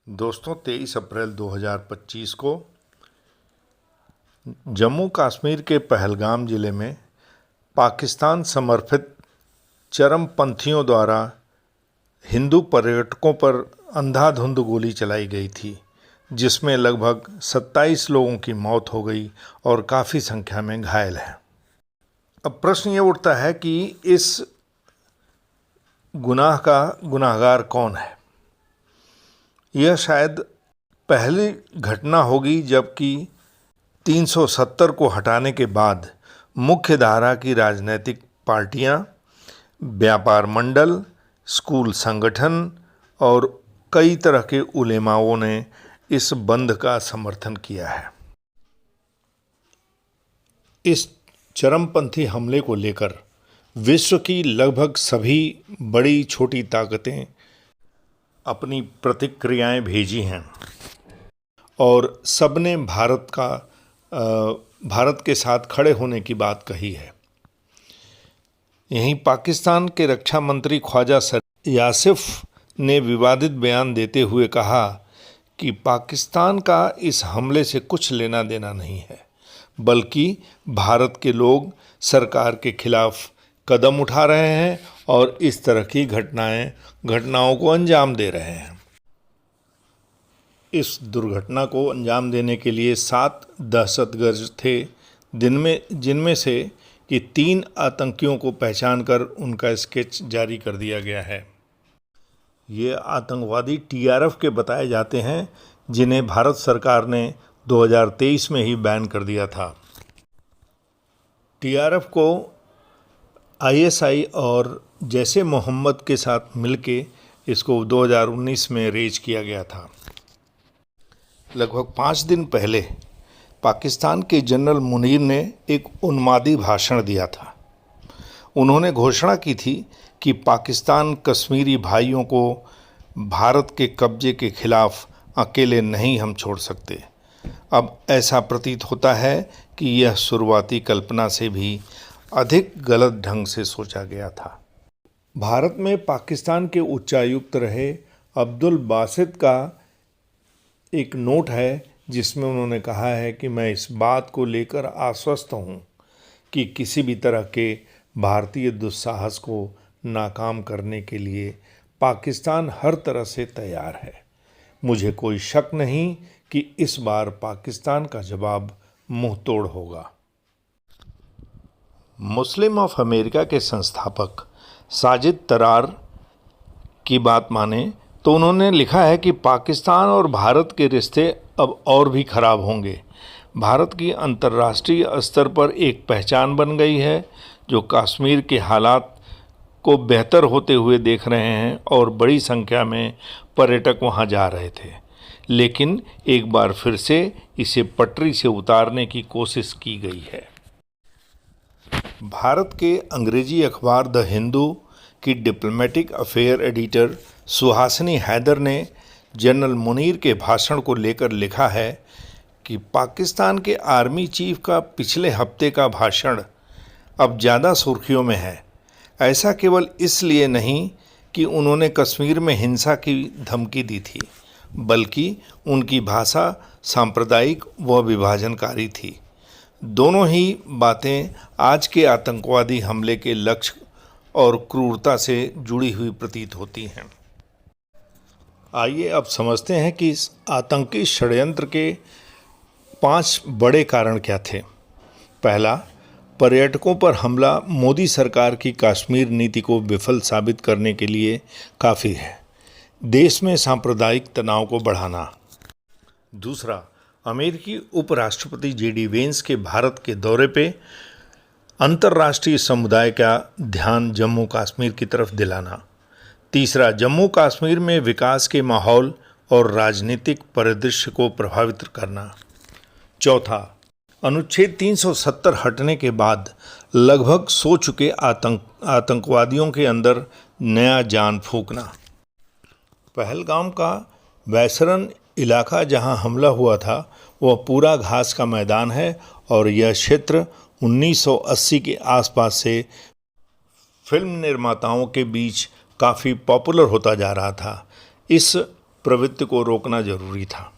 दोस्तों 23 अप्रैल 2025 को जम्मू कश्मीर के पहलगाम ज़िले में पाकिस्तान समर्थित चरमपंथियों द्वारा हिंदू पर्यटकों पर अंधाधुंध गोली चलाई गई थी, जिसमें लगभग 27 लोगों की मौत हो गई और काफ़ी संख्या में घायल हैं। अब प्रश्न ये उठता है कि इस गुनाह का गुनाहगार कौन है। यह शायद पहली घटना होगी जबकि 370 को हटाने के बाद मुख्य धारा की राजनीतिक पार्टियां, व्यापार मंडल, स्कूल संगठन और कई तरह के उलेमाओं ने इस बंद का समर्थन किया है। इस चरमपंथी हमले को लेकर विश्व की लगभग सभी बड़ी छोटी ताकतें अपनी प्रतिक्रियाएं भेजी हैं और सबने भारत के साथ खड़े होने की बात कही है। यहीं पाकिस्तान के रक्षा मंत्री ख्वाजा यासिफ ने विवादित बयान देते हुए कहा कि पाकिस्तान का इस हमले से कुछ लेना देना नहीं है, बल्कि भारत के लोग सरकार के खिलाफ कदम उठा रहे हैं और इस तरह की घटनाओं को अंजाम दे रहे हैं। इस दुर्घटना को अंजाम देने के लिए 7 दहशतगर्द थे, जिनमें से कि 3 आतंकियों को पहचान कर उनका स्केच जारी कर दिया गया है। ये आतंकवादी टीआरएफ के बताए जाते हैं, जिन्हें भारत सरकार ने 2023 में ही बैन कर दिया था। टीआरएफ को आईएसआई और जैसे मोहम्मद के साथ मिलके इसको 2019 में रेज किया गया था। लगभग 5 दिन पहले पाकिस्तान के जनरल मुनीर ने एक उन्मादी भाषण दिया था। उन्होंने घोषणा की थी कि पाकिस्तान कश्मीरी भाइयों को भारत के कब्जे के खिलाफ अकेले नहीं हम छोड़ सकते। अब ऐसा प्रतीत होता है कि यह शुरुआती कल्पना से भी अधिक गलत ढंग से सोचा गया था। भारत में पाकिस्तान के उच्चायुक्त रहे अब्दुल बासित का एक नोट है, जिसमें उन्होंने कहा है कि मैं इस बात को लेकर आश्वस्त हूँ कि किसी भी तरह के भारतीय दुस्साहस को नाकाम करने के लिए पाकिस्तान हर तरह से तैयार है। मुझे कोई शक नहीं कि इस बार पाकिस्तान का जवाब मुंह तोड़ होगा। मुस्लिम ऑफ अमेरिका के संस्थापक साजिद तरार की बात माने तो उन्होंने लिखा है कि पाकिस्तान और भारत के रिश्ते अब और भी खराब होंगे। भारत की अंतर्राष्ट्रीय स्तर पर एक पहचान बन गई है, जो कश्मीर के हालात को बेहतर होते हुए देख रहे हैं और बड़ी संख्या में पर्यटक वहां जा रहे थे, लेकिन एक बार फिर से इसे पटरी से उतारने की कोशिश की गई है। भारत के अंग्रेजी अखबार द हिंदू की diplomatic affair editor Suhasini Haidar ने जनरल मुनीर के भाषण को लेकर लिखा है कि पाकिस्तान के आर्मी चीफ का पिछले हफ्ते का भाषण अब ज़्यादा सुर्खियों में है। ऐसा केवल इसलिए नहीं कि उन्होंने कश्मीर में हिंसा की धमकी दी थी, बल्कि उनकी भाषा सांप्रदायिक व विभाजनकारी थी। दोनों ही बातें आज के आतंकवादी हमले के लक्ष्य और क्रूरता से जुड़ी हुई प्रतीत होती हैं। आइए अब समझते हैं कि इस आतंकी षड्यंत्र के 5 बड़े कारण क्या थे। पहला, पर्यटकों पर हमला मोदी सरकार की कश्मीर नीति को विफल साबित करने के लिए काफ़ी है। देश में सांप्रदायिक तनाव को बढ़ाना। दूसरा, अमेरिकी उपराष्ट्रपति जेडी वेंस के भारत के दौरे पे अंतर्राष्ट्रीय समुदाय का ध्यान जम्मू कश्मीर की तरफ दिलाना। तीसरा, जम्मू कश्मीर में विकास के माहौल और राजनीतिक परिदृश्य को प्रभावित करना। चौथा, अनुच्छेद 370 हटने के बाद लगभग सो चुके आतंकवादियों के अंदर नया जान फूंकना। पहलगाम का वैसरन इलाका जहां हमला हुआ था वह पूरा घास का मैदान है और यह क्षेत्र 1980 के आसपास से फिल्म निर्माताओं के बीच काफ़ी पॉपुलर होता जा रहा था। इस प्रवृत्ति को रोकना जरूरी था।